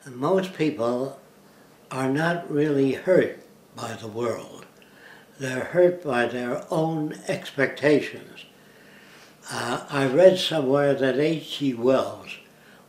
Most people are not really hurt by the world. They're hurt by their own expectations. I read somewhere that H.G. Wells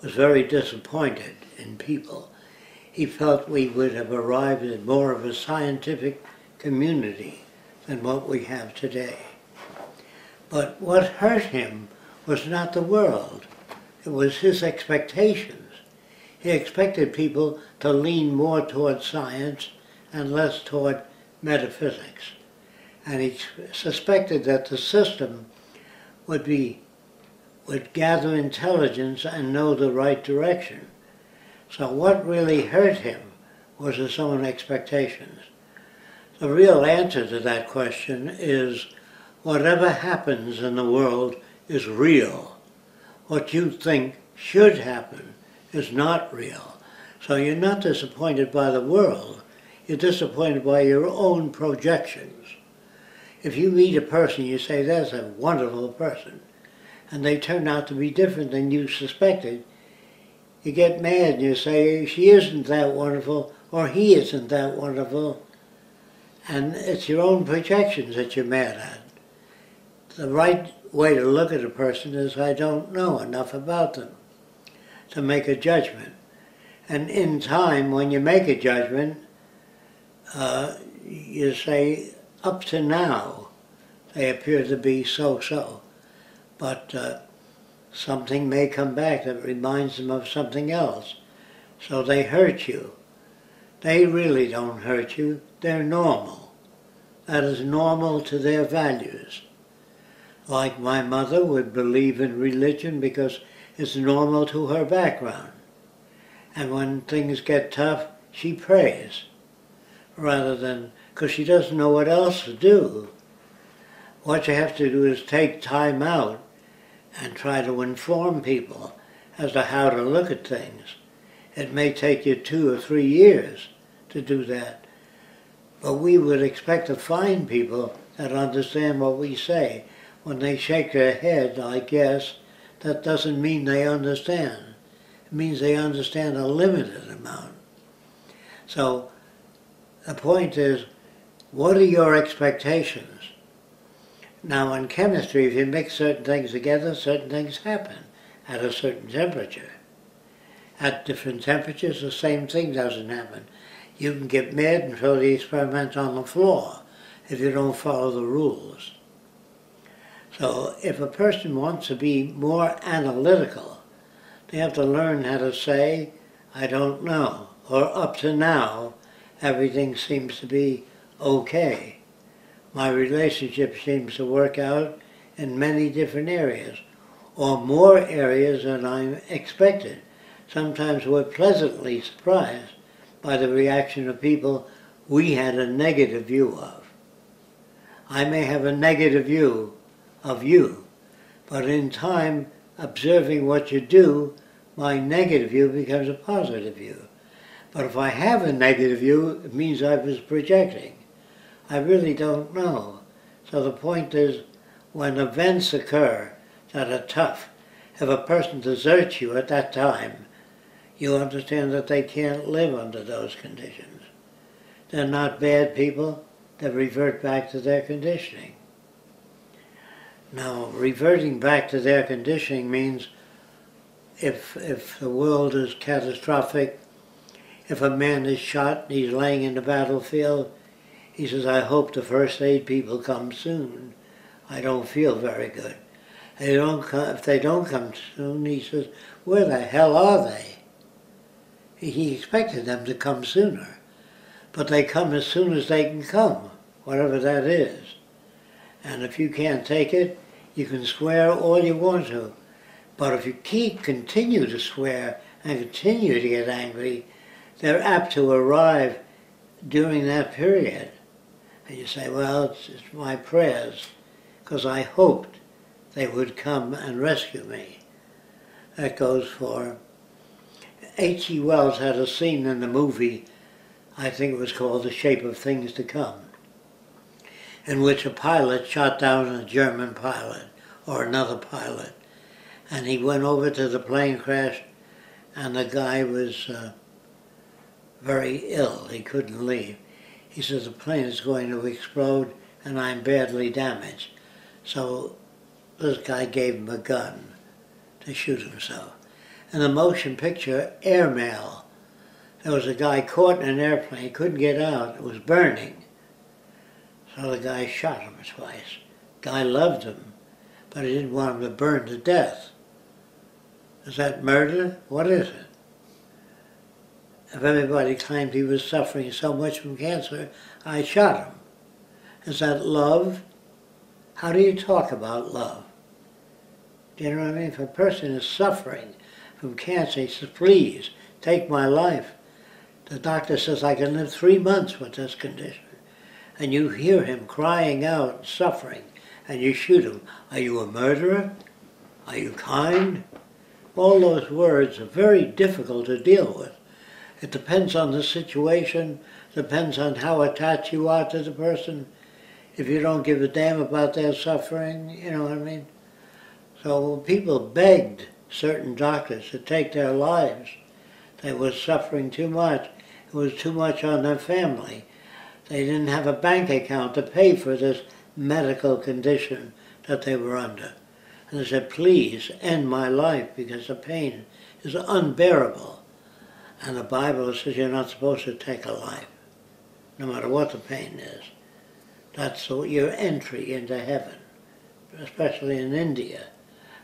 was very disappointed in people. He felt we would have arrived at more of a scientific community than what we have today. But what hurt him was not the world. It was his expectations. He expected people to lean more toward science and less toward metaphysics. And he suspected that the system would gather intelligence and know the right direction. So what really hurt him was his own expectations. The real answer to that question is whatever happens in the world is real. What you think should happen is not real. So you're not disappointed by the world, you're disappointed by your own projections. If you meet a person, you say, that's a wonderful person, and they turn out to be different than you suspected, you get mad and you say, she isn't that wonderful, or he isn't that wonderful, and it's your own projections that you're mad at. The right way to look at a person is, I don't know enough about them to make a judgment. And in time, when you make a judgment, you say, up to now, they appear to be so-so. But something may come back that reminds them of something else. So they hurt you. They really don't hurt you. They're normal. That is normal to their values. Like my mother would believe in religion because it's normal to her background. And when things get tough, she prays, rather than, because she doesn't know what else to do. What you have to do is take time out and try to inform people as to how to look at things. It may take you 2 or 3 years to do that, but we would expect to find people that understand what we say. When they shake their head, I guess, that doesn't mean they understand. It means they understand a limited amount. So the point is, what are your expectations? Now in chemistry, if you mix certain things together, certain things happen at a certain temperature. At different temperatures, the same thing doesn't happen. You can get mad and throw the experiment on the floor if you don't follow the rules. So if a person wants to be more analytical, they have to learn how to say, I don't know, or up to now, everything seems to be okay. My relationship seems to work out in many different areas, or more areas than I expected. Sometimes we're pleasantly surprised by the reaction of people we had a negative view of. I may have a negative view of you, but in time, observing what you do, my negative view becomes a positive view. But if I have a negative view, it means I was projecting. I really don't know. So the point is, when events occur that are tough, if a person deserts you at that time, you understand that they can't live under those conditions. They're not bad people, they revert back to their conditioning. Now, reverting back to their conditioning means if the world is catastrophic, if a man is shot and he's laying in the battlefield, he says, I hope the first aid people come soon. I don't feel very good. If they don't come soon, he says, where the hell are they? He expected them to come sooner, but they come as soon as they can come, whatever that is. And if you can't take it, you can swear all you want to. But if you continue to swear and continue to get angry, they're apt to arrive during that period. And you say, well, it's my prayers, because I hoped they would come and rescue me. That goes for... H.G. Wells had a scene in the movie, I think it was called The Shape of Things to Come, in which a pilot shot down a German pilot, or another pilot, and he went over to the plane crash, and the guy was very ill. He couldn't leave. He says, the plane is going to explode and I'm badly damaged. So this guy gave him a gun to shoot himself. In the motion picture Airmail, there was a guy caught in an airplane. He couldn't get out. It was burning. So the guy shot him twice. Guy loved him, but he didn't want him to burn to death. Is that murder? What is it? If everybody claimed he was suffering so much from cancer, I shot him. Is that love? How do you talk about love? Do you know what I mean? If a person is suffering from cancer, he says, please, take my life. The doctor says, I can live 3 months with this condition. And you hear him crying out, suffering, and you shoot him. Are you a murderer? Are you kind? All those words are very difficult to deal with. It depends on the situation, depends on how attached you are to the person. If you don't give a damn about their suffering, you know what I mean? So people begged certain doctors to take their lives. They were suffering too much. It was too much on their family. They didn't have a bank account to pay for this medical condition that they were under. And they said, please end my life because the pain is unbearable. And the Bible says you're not supposed to take a life, no matter what the pain is. That's your entry into heaven, especially in India.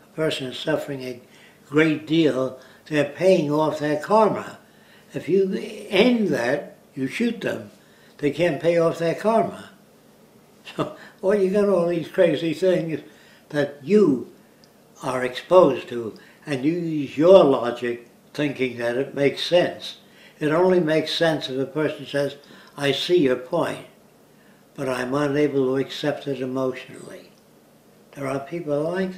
A person is suffering a great deal, they're paying off their karma. If you end that, you shoot them, they can't pay off their karma. So, well, you got all these crazy things that you are exposed to, and you use your logic thinking that it makes sense. It only makes sense if a person says, I see your point, but I'm unable to accept it emotionally. There are people like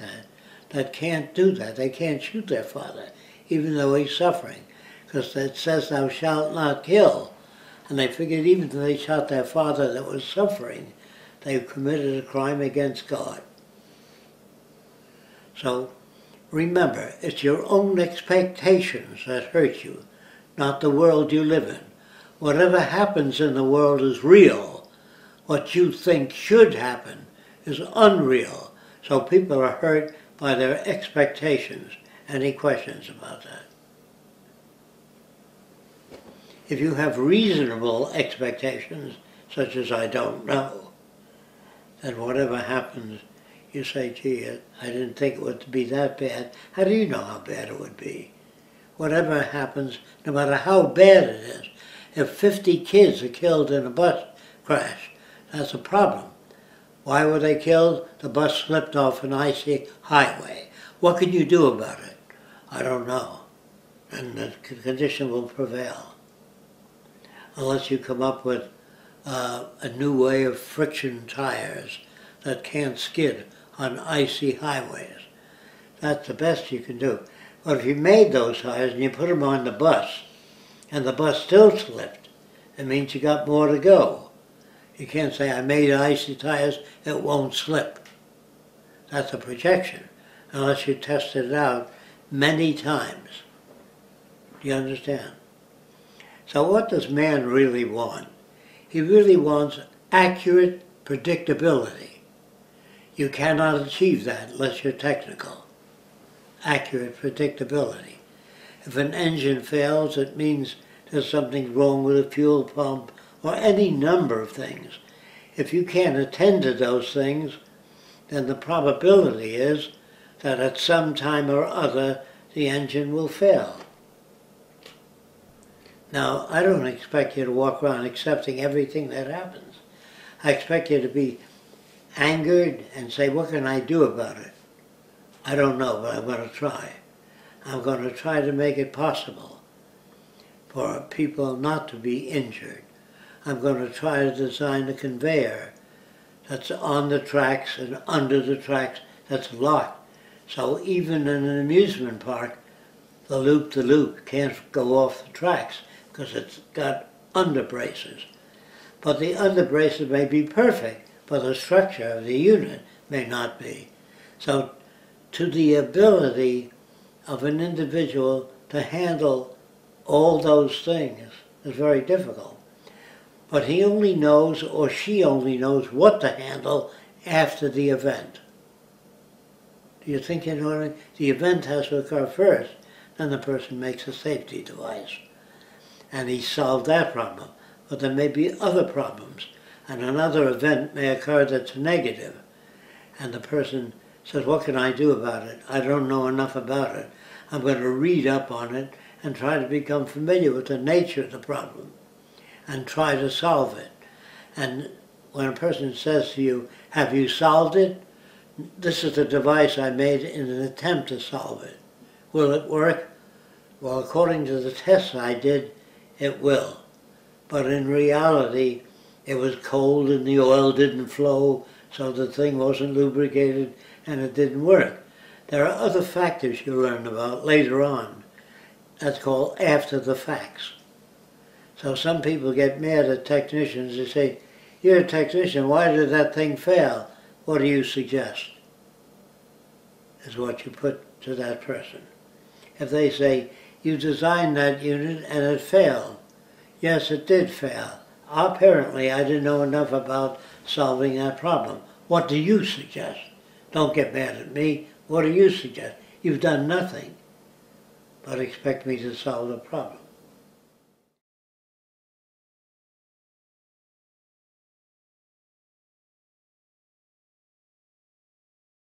that can't do that. They can't shoot their father, even though he's suffering, because it says, thou shalt not kill. And they figured even if they shot their father that was suffering, they've committed a crime against God. So remember, it's your own expectations that hurt you, not the world you live in. Whatever happens in the world is real. What you think should happen is unreal. So people are hurt by their expectations. Any questions about that? If you have reasonable expectations, such as I don't know, then whatever happens, you say, gee, I didn't think it would be that bad. How do you know how bad it would be? Whatever happens, no matter how bad it is, if 50 kids are killed in a bus crash, that's a problem. Why were they killed? The bus slipped off an icy highway. What can you do about it? I don't know. And the condition will prevail. Unless you come up with a new way of friction tires that can't skid on icy highways. That's the best you can do. But if you made those tires and you put them on the bus, and the bus still slipped, it means you got more to go. You can't say, I made icy tires, it won't slip. That's a projection, unless you tested it out many times. Do you understand? So what does man really want? He really wants accurate predictability. You cannot achieve that unless you're technical. Accurate predictability. If an engine fails, it means there's something wrong with a fuel pump or any number of things. If you can't attend to those things, then the probability is that at some time or other the engine will fail. Now, I don't expect you to walk around accepting everything that happens. I expect you to be angered and say, what can I do about it? I don't know, but I'm going to try. I'm going to try to make it possible for people not to be injured. I'm going to try to design a conveyor that's on the tracks and under the tracks that's locked. So even in an amusement park, the loop can't go off the tracks because it's got underbraces. But the underbraces may be perfect, but the structure of the unit may not be. So to the ability of an individual to handle all those things It's very difficult. But he only knows, or she only knows, what to handle after the event. Do you think you know what I mean? The event has to occur first, then the person makes a safety device. And he solved that problem. But there may be other problems, and another event may occur that's negative. And the person says, what can I do about it? I don't know enough about it. I'm going to read up on it and try to become familiar with the nature of the problem and try to solve it. And when a person says to you, have you solved it? This is the device I made in an attempt to solve it. Will it work? Well, according to the tests I did, it will. But in reality, it was cold and the oil didn't flow, so the thing wasn't lubricated and it didn't work. There are other factors you learn about later on. That's called after the facts. So some people get mad at technicians. They say, you're a technician, why did that thing fail? What do you suggest? Is what you put to that person. If they say, you designed that unit and it failed. Yes, it did fail. Apparently, I didn't know enough about solving that problem. What do you suggest? Don't get mad at me. What do you suggest? You've done nothing but expect me to solve the problem.